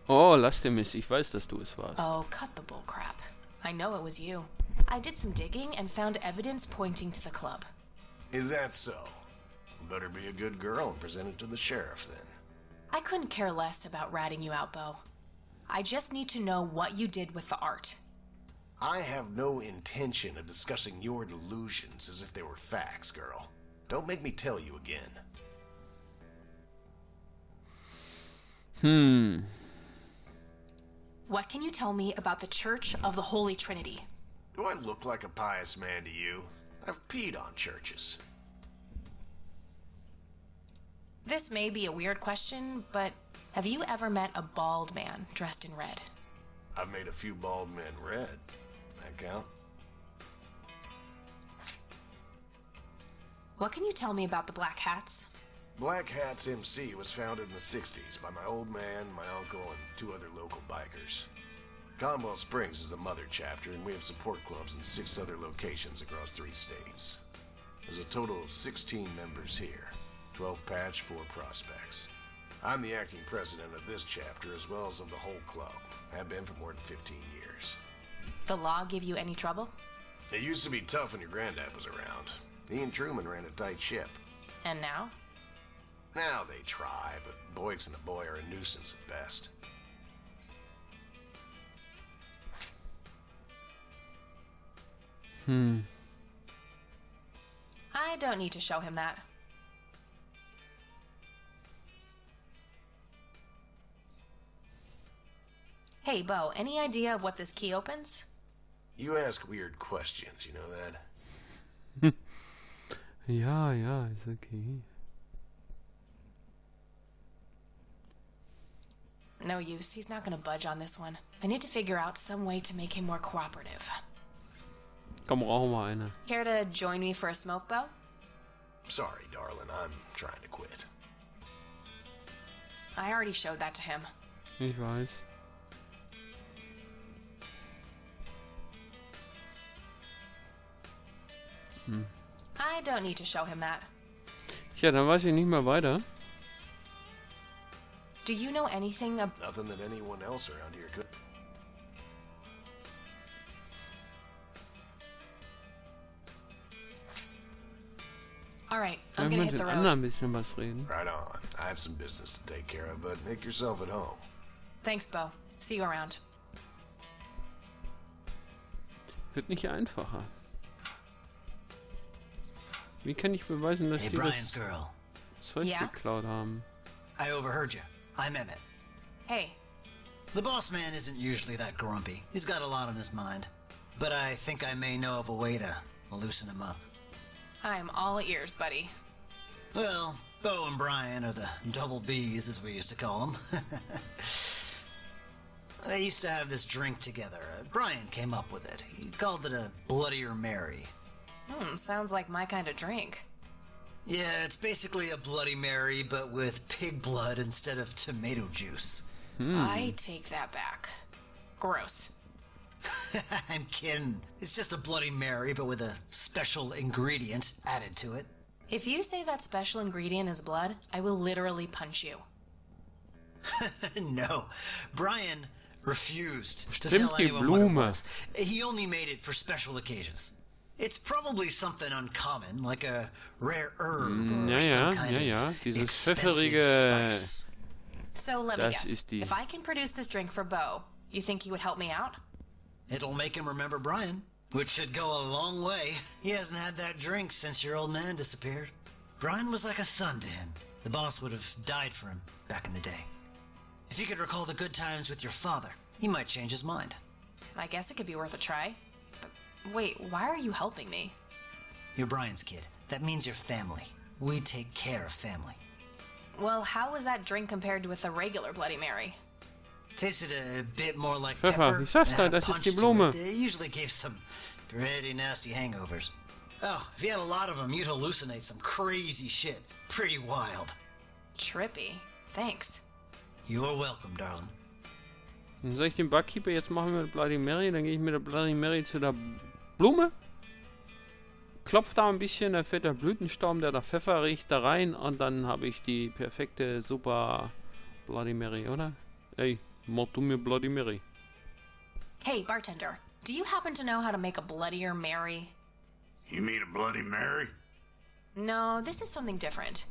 Oh, lass dir Mist. Ich weiß, dass du es warst. Oh, cut the bull crap. I know it was you. I did some digging and found evidence pointing to the club. Is that so? Better be a good girl and present it to the sheriff, then. I couldn't care less about ratting you out, Bo. I just need to know what you did with the art. I have no intention of discussing your delusions as if they were facts, girl. Don't make me tell you again. What can you tell me about the Church of the Holy Trinity? Do I look like a pious man to you? I've peed on churches. This may be a weird question, but have you ever met a bald man dressed in red? I've made a few bald men red. That count? What can you tell me about the Black Hats? Black Hats MC was founded in the 60s by my old man, my uncle, and 2 other local bikers. Commonwealth Springs is the mother chapter, and we have support clubs in 6 other locations across 3 states. There's a total of 16 members here, 12 patch, 4 prospects. I'm the acting president of this chapter as well as of the whole club. Have been for more than 15 years. The law give you any trouble? It used to be tough when your granddad was around. He and Truman ran a tight ship. And now? Now they try, but Boyce and the boy are a nuisance at best. I don't need to show him that. Hey, Bo, any idea of what this key opens? You ask weird questions, you know that? Ja, ist okay. No use. He's not gonna budge on this one. I need to figure out some way to make him more cooperative. Komm, rauchen wir eine. Care to join me for a smoke, Bo? Sorry, darling, I'm trying to quit. I already showed that to him. Ich weiß. I don't need to show him that. Ja, dann weiß ich nicht mehr weiter. Do you know anything about... Nothing that anyone else around here could. Alright, I'm Sollen wir gonna mit hit the den road. anderen ein bisschen was reden? Right on. I have some business to take care of, but make yourself at home. Thanks, Bo. See you around. Wird nicht einfacher. Wie kann ich beweisen, dass Hey, die Brian's das girl. Zeug Ja? geklaut haben? I overheard you. I'm Emmett. Hey, The boss man isn't usually that grumpy. He's got a lot on his mind. But I think I may know of a way to loosen him up. I'm all ears, buddy. Well, Bo and Brian are the double Bs, as we used to call them. They used to have this drink together. Brian came up with it. He called it a Bloodier Mary. Sounds like my kind of drink. Yeah, it's basically a Bloody Mary, but with pig blood instead of tomato juice. I take that back. Gross. I'm kidding. It's just a Bloody Mary, but with a special ingredient added to it. If you say that special ingredient is blood, I will literally punch you. No, Brian refused to Stimmt tell die anyone what it Blume. was. He only made it for special occasions. It's probably something uncommon, like a rare herb or Ja, some kind ja. of Dieses expensive pfefferige... spice. So let me Das guess. ist die- If I can produce this drink for Bo, you think he would help me out? It'll make him remember Brian, which should go a long way. He hasn't had that drink since your old man disappeared. Brian was like a son to him. The boss would have died for him back in the day. If you could recall the good times with your father, he might change his mind. I guess it could be worth a try. But wait, why are you helping me? You're Brian's kid. That means you're family. We take care of family. Well, how was that drink compared with a regular Bloody Mary? Tasted a bit more like Pfeffer, pepper. ich sag's and had dir, a das ist punch die to Blume. it. It usually gave some pretty nasty hangovers. Oh, if you had a lot of them, you'd hallucinate some crazy shit. Pretty wild. Trippy. Thanks. You're welcome, darling. Dann sag ich dem Barkeeper, jetzt machen wir Bloody Mary, dann gehe ich mit der Bloody Mary zu der Blume, klopf da ein bisschen, da fällt der Blütenstaum, der nach Pfeffer riecht, da rein und dann habe ich die perfekte, super Bloody Mary, oder? Ey, Mach du mir Bloody Mary. Hey, bartender, do you happen to know how to make a Bloodier Mary? You mean a Bloody Mary? No, this is something different.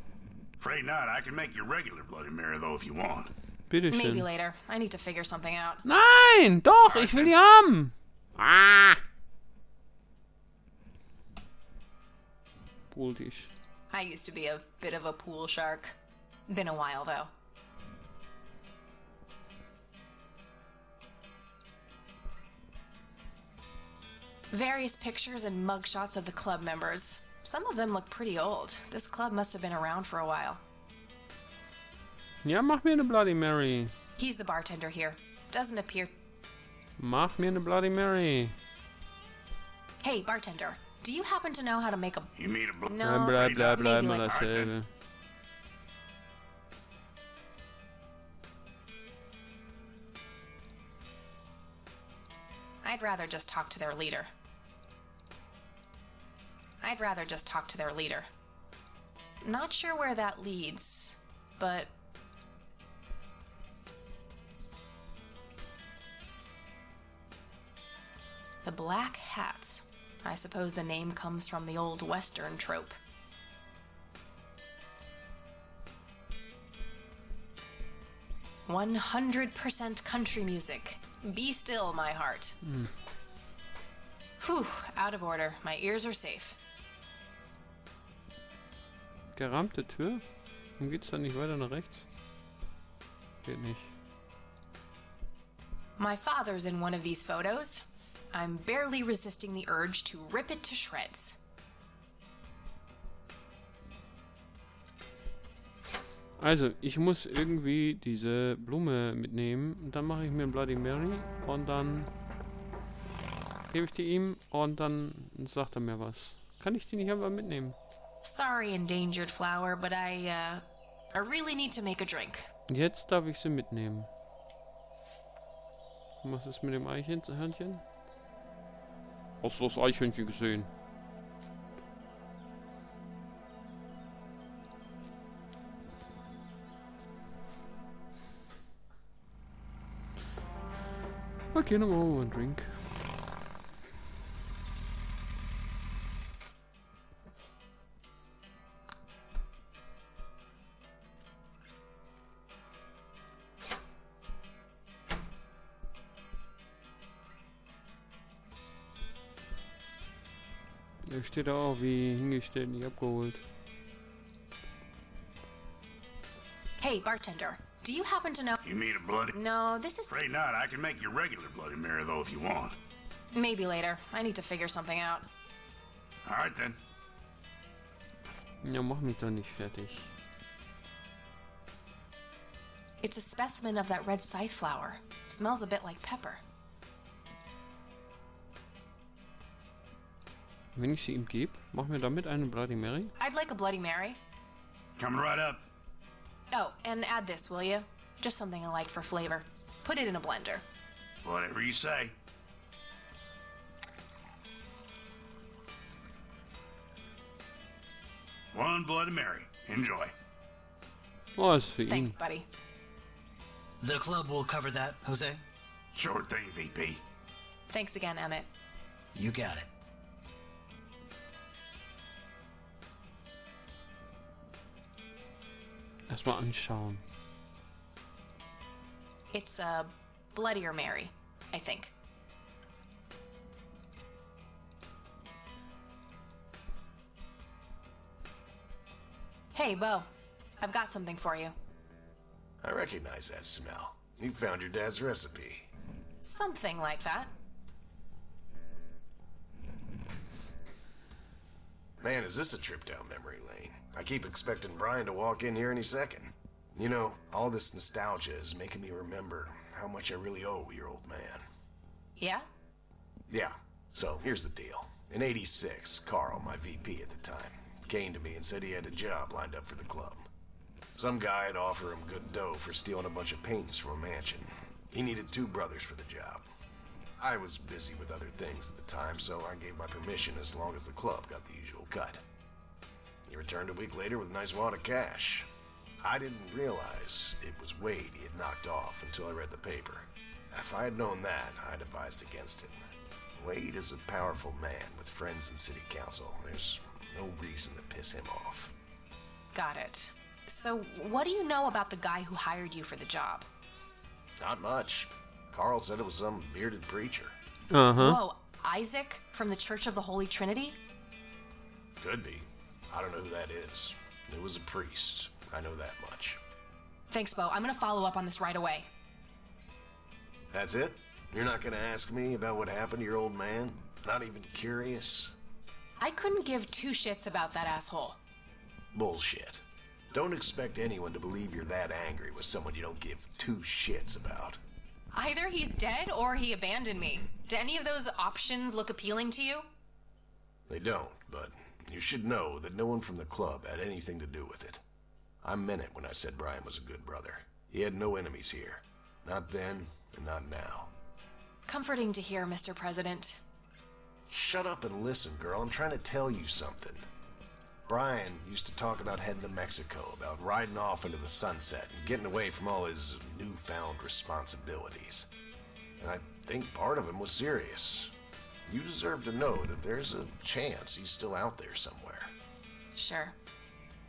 Afraid not. I can make you regular Bloody Mary, though, if you want. Bitteschön. Maybe later. I need to figure something out. Nein, doch, ich will die haben. Ah. Pooltisch. I used to be a bit of a pool shark. Been a while, though. Various pictures and mugshots of the club members. Some of them look pretty old. This club must have been around for a while. Ja, mach mir eine Bloody Mary. He's the bartender here. Doesn't appear... Mach mir eine Bloody Mary. Hey, bartender, do you happen to know how to make a... You mean a No, Bla bla bla, maybe immer like- dasselbe. I'd rather just talk to their leader. Not sure where that leads, but... The Black Hats. I suppose the name comes from the old Western trope. "100% country music. Be still, my heart." Whew, out of order. My ears are safe. Gerahmte Tür? Warum geht's da nicht weiter nach rechts? Geht nicht. My father's in one of these photos. I'm barely resisting the urge to rip it to shreds. Also, ich muss irgendwie diese Blume mitnehmen. Und dann mache ich mir ein Bloody Mary. Und dann gebe ich die ihm. Und dann sagt er mir was. Kann ich die nicht einfach mitnehmen? Sorry, endangered flower, but I really need to make a drink. Jetzt darf ich sie mitnehmen. Und was ist mit dem Eichhörnchen? Hast du das Eichhörnchen gesehen? Okay, dann machen wir mal einen Drink. Der steht da auch wie hingestellt, nicht abgeholt. Hey, bartender, do you happen to know... You mean a Bloody... No, this is... Afraid not. I can make you regular Bloody Mary, though, if you want. Maybe later. I need to figure something out. All right, then. Ja, mach mich doch nicht fertig. It's a specimen of that red scythe flower. Smells a bit like pepper. Wenn ich sie ihm gebe, machen wir damit eine Bloody Mary. I'd like a Bloody Mary. Coming right up. Oh, and add this, will you? Just something I like for flavor. Put it in a blender. Whatever you say. One Bloody Mary. Enjoy. Oh, ist für ihn. Thanks, buddy. The club will cover that, Jose. Sure thing, VP. Thanks again, Emmett. You got it. Erstmal anschauen. It's a Bloodier Mary, I think. Hey, Bo. I've got something for you. I recognize that smell. You found your dad's recipe. Something like that. Man, is this a trip down memory lane. I keep expecting Brian to walk in here any second. You know, all this nostalgia is making me remember how much I really owe your old man. Yeah? Yeah, so here's the deal. In '86, Carl, my VP at the time, came to me and said he had a job lined up for the club. Some guy had offered him good dough for stealing a bunch of paintings from a mansion. He needed 2 brothers for the job. I was busy with other things at the time, so I gave my permission as long as the club got the usual cut. He returned a week later with a nice wad of cash. I didn't realize it was Wade he had knocked off until I read the paper. If I had known that, I'd advised against it. Wade is a powerful man with friends in city council. There's no reason to piss him off. Got it. So, what do you know about the guy who hired you for the job? Not much. Carl said it was some bearded preacher. Whoa, Isaac from the Church of the Holy Trinity? Could be. I don't know who that is. It was a priest. I know that much. Thanks, Bo. I'm gonna follow up on this right away. That's it? You're not gonna ask me about what happened to your old man? Not even curious? I couldn't give two shits about that asshole. Bullshit. Don't expect anyone to believe you're that angry with someone you don't give two shits about. Either he's dead or he abandoned me. Do any of those options look appealing to you? They don't, but you should know that no one from the club had anything to do with it. I meant it when I said Brian was a good brother. He had no enemies here. Not then, and not now. Comforting to hear, Mr. President. Shut up and listen, girl. I'm trying to tell you something. Brian used to talk about heading to Mexico, about riding off into the sunset and getting away from all his newfound responsibilities. And I think part of him was serious. You deserve to know that there's a chance he's still out there somewhere. Sure.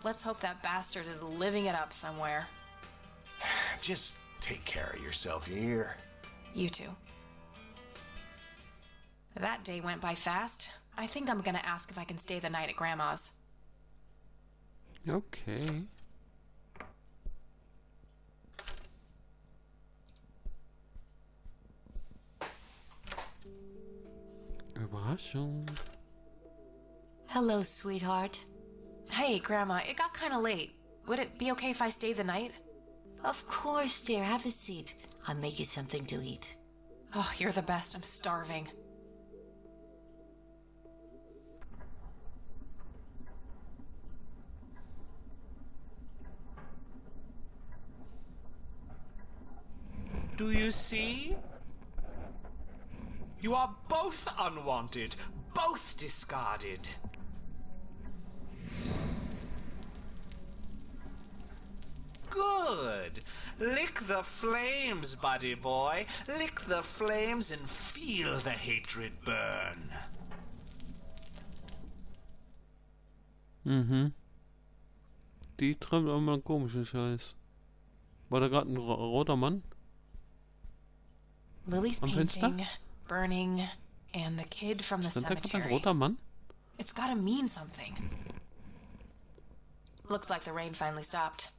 Let's hope that bastard is living it up somewhere. Just take care of yourself, you hear? You too. That day went by fast. I think I'm gonna ask if I can stay the night at Grandma's. Okay. Überraschung. Hello, sweetheart. Hey, Grandma, it got kinda late. Would it be okay if I stayed the night? Of course, dear. Have a seat. I'll make you something to eat. Oh, you're the best. I'm starving. Do you see? You are both unwanted, both discarded. Good. Lick the flames, buddy boy. Lick the flames and feel the hatred burn. Die treibt auch mal einen komischen Scheiß. War da gerade ein roter Mann? Lily's Am Fenster? painting, burning, and the kid from the Stand da gerade ein cemetery. roter Mann? It's gotta mean something. Looks like the rain finally stopped.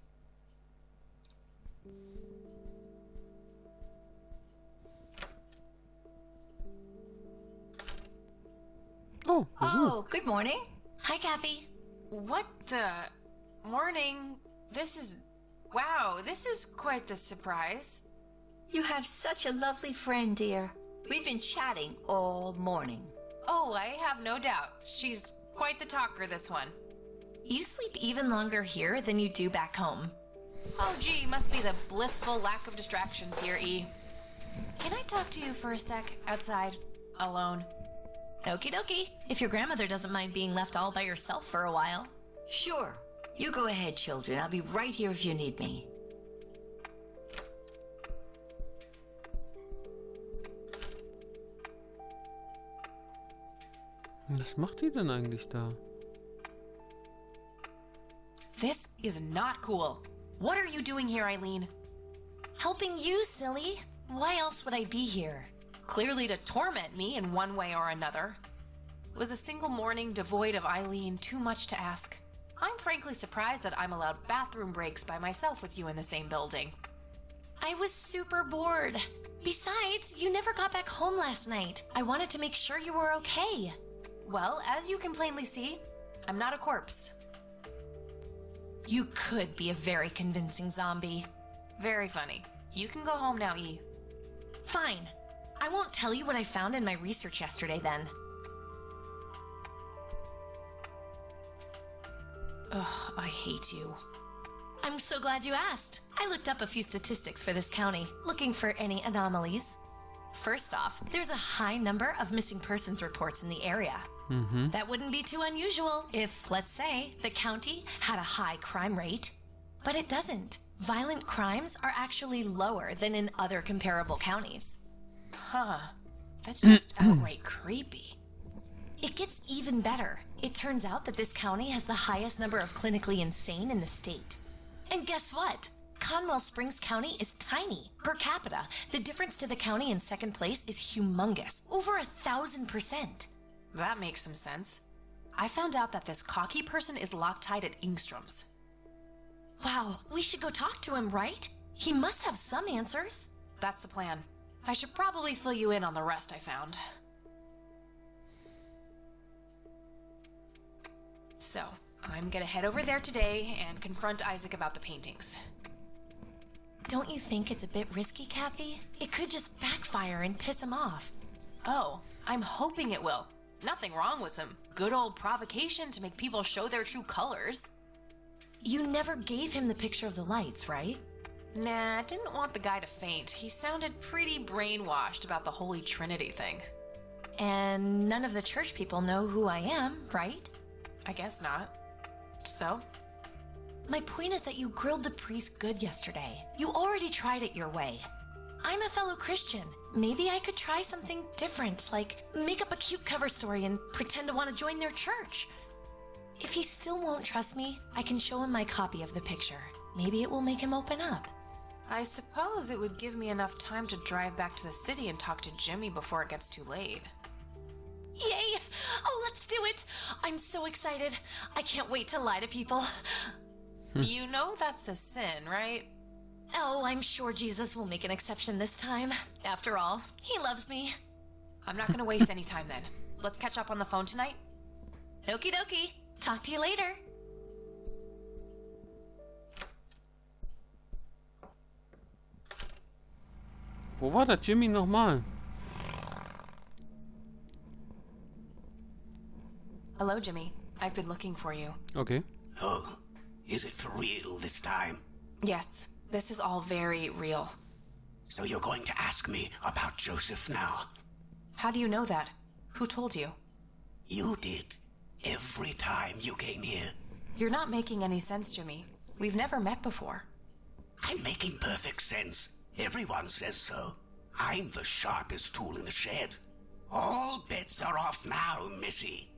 Oh, Oh, good morning. Hi, Kathy. What the... Morning. Wow, this is quite the surprise. You have such a lovely friend, dear. We've been chatting all morning. Oh, I have no doubt. She's quite the talker, this one. You sleep even longer here than you do back home. Oh, gee, must be the blissful lack of distractions here, E. Can I talk to you for a sec, outside, alone? Okie dokie, if your grandmother doesn't mind being left all by yourself for a while. Sure. You go ahead, children. I'll be right here if you need me. was macht die denn eigentlich da? This is not cool. What are you doing here, Eileen? Helping you, silly. Why else would I be here? Clearly to torment me in one way or another. Was a single morning devoid of Eileen too much to ask? I'm frankly surprised that I'm allowed bathroom breaks by myself with you in the same building. I was super bored. Besides, you never got back home last night. I wanted to make sure you were okay. Well, as you can plainly see, I'm not a corpse. You could be a very convincing zombie. Very funny. You can go home now, E. Fine. I won't tell you what I found in my research yesterday then. Ugh, I hate you. I'm so glad you asked. I looked up a few statistics for this county, looking for any anomalies. First off, there's a high number of missing persons reports in the area. Mm-hmm. That wouldn't be too unusual if, let's say, the county had a high crime rate. But it doesn't. Violent crimes are actually lower than in other comparable counties. Huh. That's just outright creepy. It gets even better. It turns out that this county has the highest number of clinically insane in the state. And guess what? Conwell Springs County is tiny per capita. The difference to the county in second place is humongous, over 1,000%. That makes some sense. I found out that this cocky person is Loctite at Ingstrom's. Wow, we should go talk to him, right? He must have some answers. That's the plan. I should probably fill you in on the rest I found. So, I'm gonna head over there today and confront Isaac about the paintings. Don't you think it's a bit risky, Kathy? It could just backfire and piss him off. Oh, I'm hoping it will. Nothing wrong with some good old provocation to make people show their true colors. You never gave him the picture of the lights, right? Nah, I didn't want the guy to faint. He sounded pretty brainwashed about the Holy Trinity thing. And none of the church people know who I am, right? I guess not. So? My point is that you grilled the priest good yesterday. You already tried it your way. I'm a fellow Christian. Maybe I could try something different, like make up a cute cover story and pretend to want to join their church. If he still won't trust me, I can show him my copy of the picture. Maybe it will make him open up. I suppose it would give me enough time to drive back to the city and talk to Jimmy before it gets too late. Yay! Oh, let's do it! I'm so excited. I can't wait to lie to people. You know that's a sin, right? Oh, I'm sure Jesus will make an exception this time. After all, he loves me. I'm not gonna waste any time then. Let's catch up on the phone tonight. Okie dokie. Talk to you later. Wo war der Jimmy nochmal? Hello, Jimmy. I've been looking for you. Okay. Oh, is it for real this time? Yes, this is all very real. So you're going to ask me about Joseph now? How do you know that? Who told you? You did. Every time you came here. You're not making any sense, Jimmy. We've never met before. I'm making perfect sense. Everyone says so. I'm the sharpest tool in the shed. All bets are off now, Missy.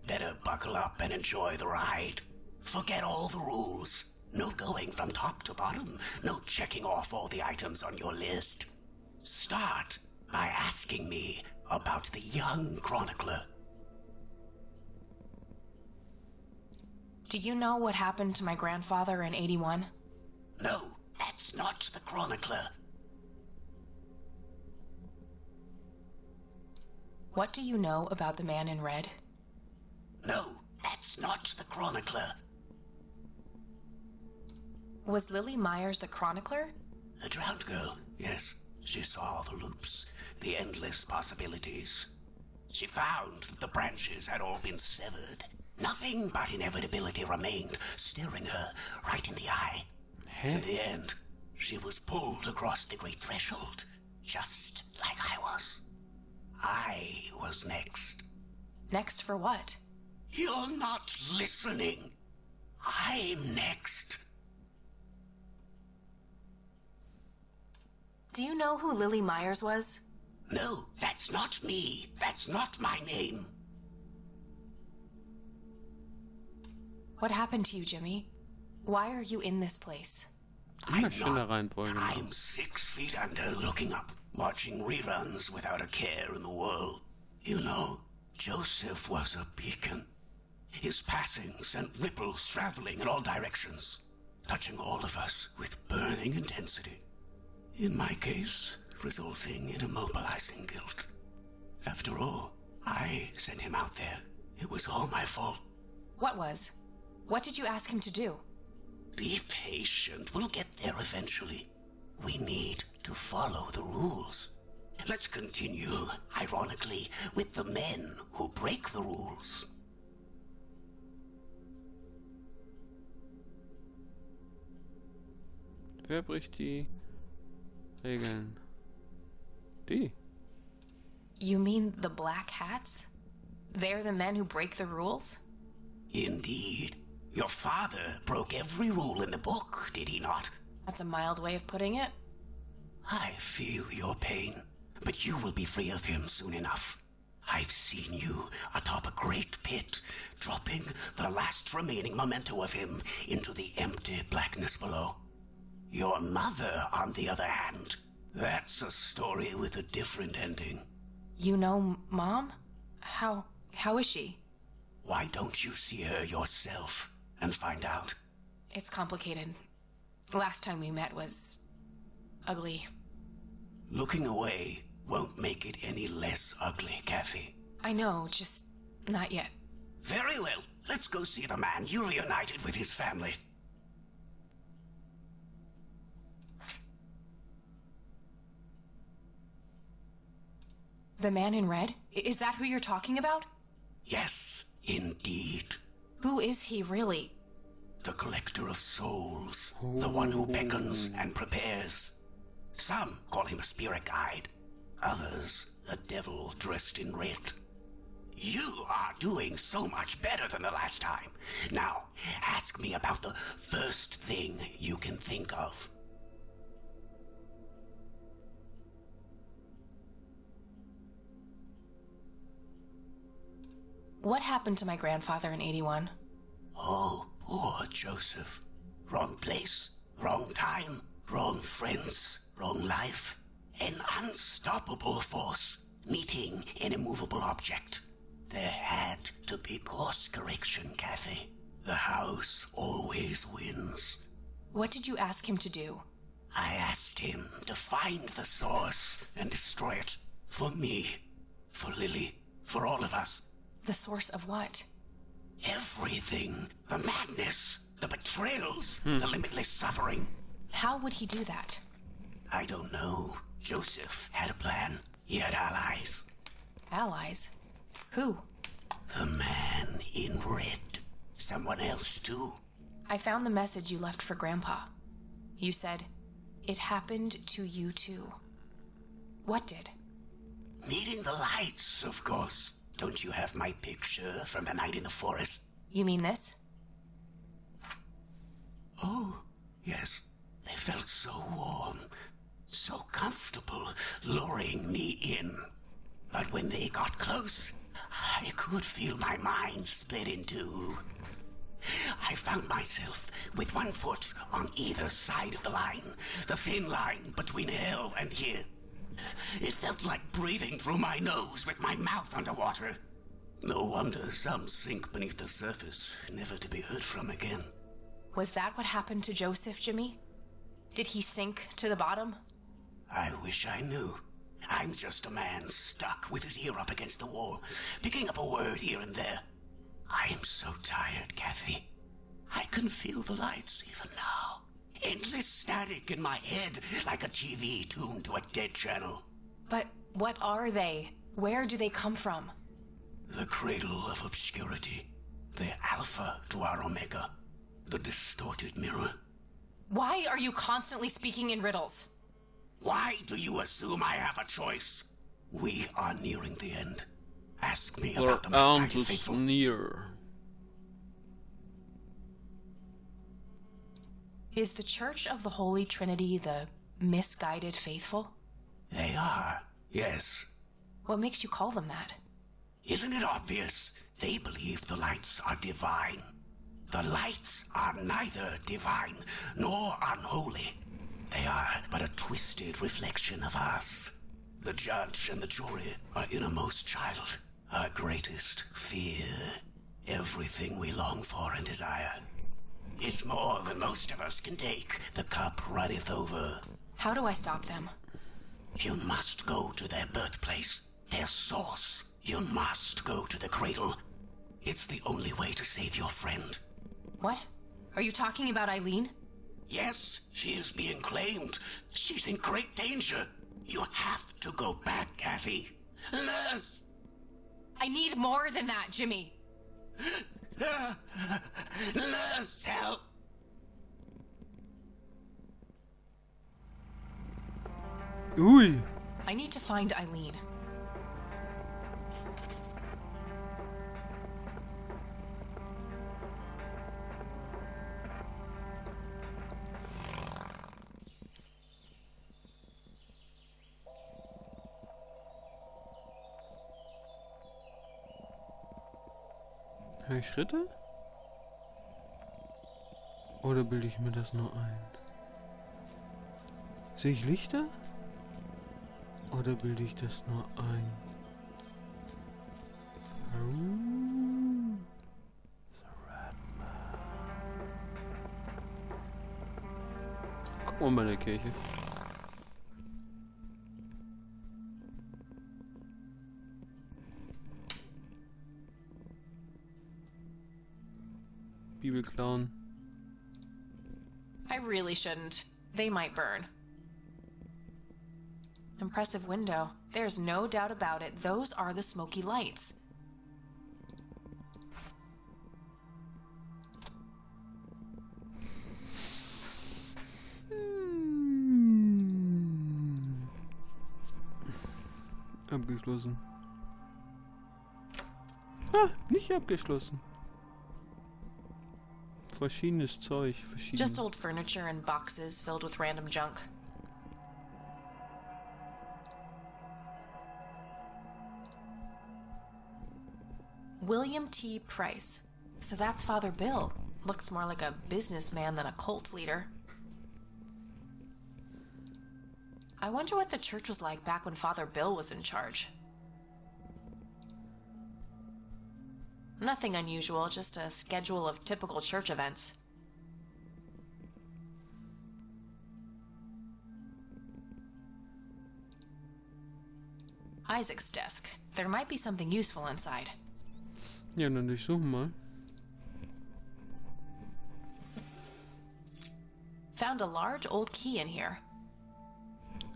Better buckle up and enjoy the ride. Forget all the rules. No going from top to bottom. No checking off all the items on your list. Start by asking me about the young chronicler. Do you know what happened to my grandfather in 81? No, that's not the chronicler. What do you know about the man in red? No, that's not the chronicler. Was Lily Myers the chronicler? A drowned girl, yes. She saw the loops, the endless possibilities. She found that the branches had all been severed. Nothing but inevitability remained, staring her right in the eye. In the end, she was pulled across the great threshold, just like I was. I was next. Next for what? You're not listening. I'm next. Do you know who Lily Myers was? No, that's not me. That's not my name. What happened to you, Jimmy? Why are you in this place? I'm 6 feet under, looking up, watching reruns without a care in the world. You know, Joseph was a beacon. His passing sent ripples traveling in all directions, touching all of us with burning intensity. In my case, resulting in immobilizing guilt. After all, I sent him out there. It was all my fault. What was? What did you ask him to do? Be patient. We'll get there eventually. We need to follow the rules. Let's continue, ironically, with the men who break the rules. Wer bricht die Regeln? Die. You mean the black hats? They're the men who break the rules? Indeed. Your father broke every rule in the book, did he not? That's a mild way of putting it. I feel your pain, but you will be free of him soon enough. I've seen you atop a great pit, dropping the last remaining memento of him into the empty blackness below. Your mother, on the other hand, that's a story with a different ending. You know Mom? How is she? Why don't you see her yourself and find out? It's complicated. Last time we met was ugly. Looking away won't make it any less ugly, Kathy. I know, just not yet. Very well. Let's go see the man you reunited with his family. The man in red? Is that who you're talking about? Yes, indeed. Who is he really? The collector of souls. The one who beckons and prepares. Some call him a spirit guide. Others, a devil dressed in red. You are doing so much better than the last time. Now, ask me about the first thing you can think of. What happened to my grandfather in 81? Oh, poor Joseph. Wrong place, wrong time, wrong friends, wrong life. An unstoppable force meeting an immovable object. There had to be course correction, Kathy. The house always wins. What did you ask him to do? I asked him to find the source and destroy it. For me, for Lily, for all of us. The source of what? Everything. The madness, the betrayals, the limitless suffering. How would he do that? I don't know. Joseph had a plan. He had allies. Allies? Who? The man in red. Someone else, too. I found the message you left for Grandpa. You said, "It happened to you too." What did? Meeting the lights, of course. Don't you have my picture from the night in the forest? You mean this? Oh, yes. They felt so warm, so comfortable, luring me in. But when they got close, I could feel my mind split in two. I found myself with one foot on either side of the line, the thin line between hell and here. It felt like breathing through my nose with my mouth underwater. No wonder some sink beneath the surface, never to be heard from again. Was that what happened to Joseph, Jimmy? Did he sink to the bottom? I wish I knew. I'm just a man stuck with his ear up against the wall, picking up a word here and there. I am so tired, Kathy. I can feel the lights even now. Endless static in my head, like a TV tuned to a dead channel. But what are they? Where do they come from? The cradle of obscurity. The alpha to our omega. The distorted mirror. Why are you constantly speaking in riddles? Why do you assume I have a choice? We are nearing the end. Ask me about the misguided faithful. Near. Is the Church of the Holy Trinity the misguided faithful? They are, yes. What makes you call them that? Isn't it obvious? They believe the lights are divine. The lights are neither divine nor unholy. They are but a twisted reflection of us. The judge and the jury, our innermost child, our greatest fear, everything we long for and desire. It's more than most of us can take. The cup runneth over. How do I stop them? You must go to their birthplace, their source. You must go to the cradle. It's the only way to save your friend. What? Are you talking about Eileen? Yes, she is being claimed. She's in great danger. You have to go back, Kathy. Nurse! I need more than that, Jimmy. Nurse, help! Ui. I need to find Eileen. Höre ich Schritte? Oder bilde ich mir das nur ein? Sehe ich Lichter? Oder bilde ich das nur ein? Guck mal in der Kirche. Bibel klauen. I really shouldn't. They might burn. Impressive window. There's no doubt about it. Those are the smoky lights. Abgeschlossen. Ah, nicht abgeschlossen. Verschiedenes Zeug. Just old furniture and boxes filled with random junk. William T. Price. So that's Father Bill. Looks more like a businessman than a cult leader. I wonder what the church was like back when Father Bill was in charge. Nothing unusual, just a schedule of typical church events. Isaac's desk. There might be something useful inside. Ja, dann durchsuchen mal. Found a large old key in here.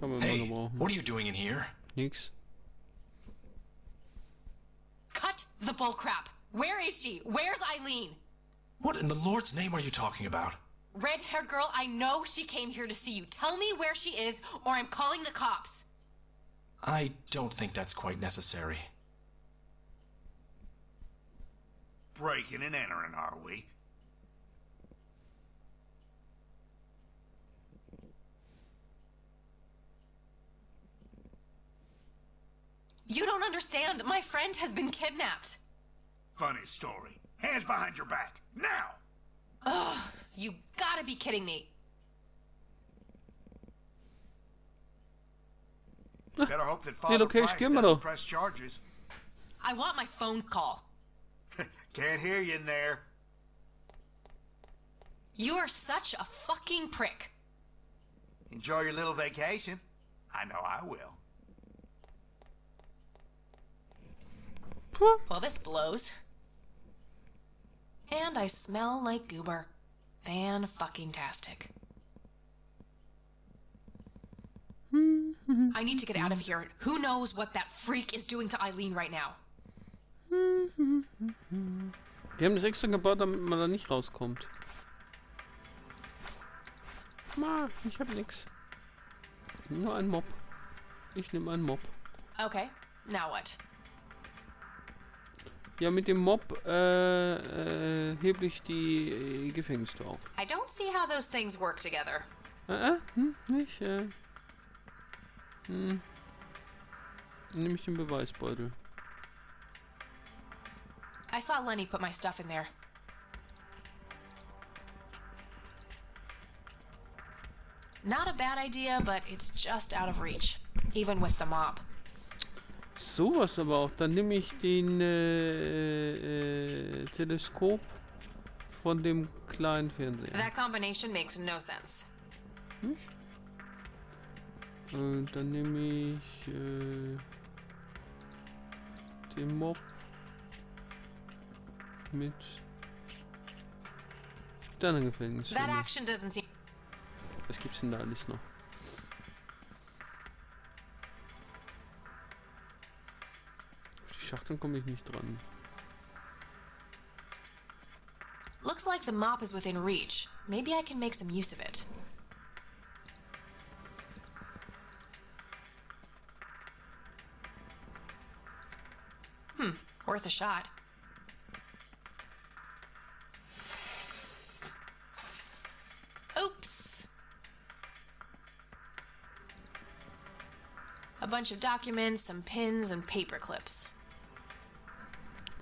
Kann man Hey, mal gebrauchen. what are you doing in here? Nix. Cut the bullcrap! Where is she? Where's Eileen? What in the Lord's name are you talking about? Red-haired girl, I know she came here to see you. Tell me where she is, or I'm calling the cops. I don't think that's quite necessary. Breaking and entering, are we? You don't understand. My friend has been kidnapped. Funny story. Hands behind your back. Now! Ugh, you gotta be kidding me. Better hope that Father location Price gehen wir doesn't doch. press charges. I want my phone call. Can't hear you in there. You are such a fucking prick. Enjoy your little vacation. I know I will. Well, this blows. And I smell like goober. Fan-fucking-tastic. I need to get out of here. Who knows what that freak is doing to Eileen right now? Die haben das extra gebaut, damit man da nicht rauskommt. Ich hab nix. Nur ein Mob. Ich nehme einen Mob. Okay, now what? Ja, mit dem Mob hebe ich die Gefängnistür auf. I don't see how those things work together. Nicht, nehme ich den Beweisbeutel. I saw Lenny put my stuff in there. Not a bad idea, but it's just out of reach, even with the mob. Sowas aber auch. Dann nehme ich den Teleskop von dem kleinen Fernseher. That combination makes no sense. Nicht? Dann nehme ich den Mob mit deiner Gefängnis. That action doesn't seem... Was gibt's denn da alles noch? Auf die Schachteln komme ich nicht dran. Looks like the mop is within reach. Maybe I can make some use of it. Worth a shot. Oops. A bunch of documents, some pins, and paper clips.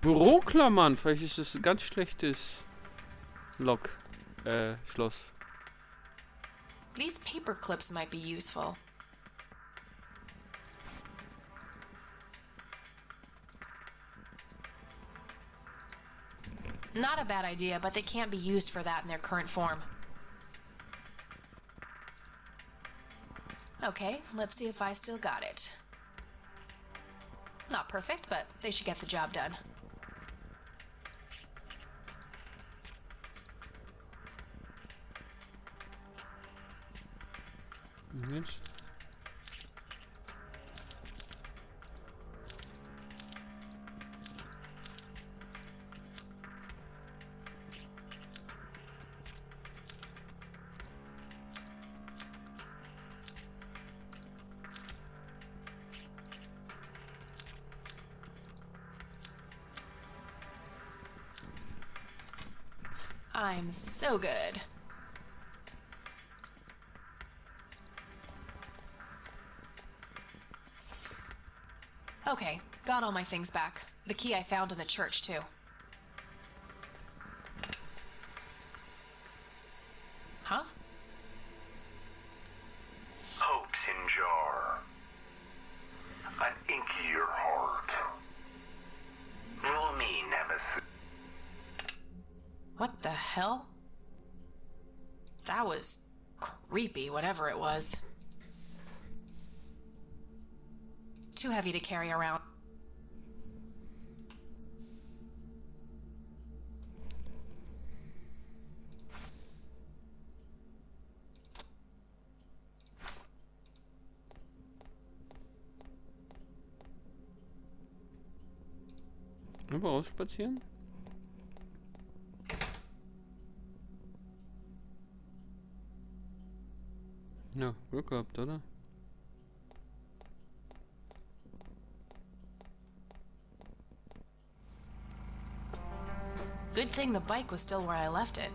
Büroklammern. Vielleicht ist es ein ganz schlechtes Schloss. These paper clips might be useful. Not a bad idea, but they can't be used for that in their current form. Okay, let's see if I still got it. Not perfect, but they should get the job done. Jetzt. I'm so good. Okay, got all my things back. The key I found in the church, too. Huh? Hopes in jar. An inkier heart. Rule me, nemesis. What the hell? That was creepy, whatever it was. Too heavy to carry around. Einfach ausspazieren? Ja, Glück gehabt, oder? Good thing the bike was still where I left it.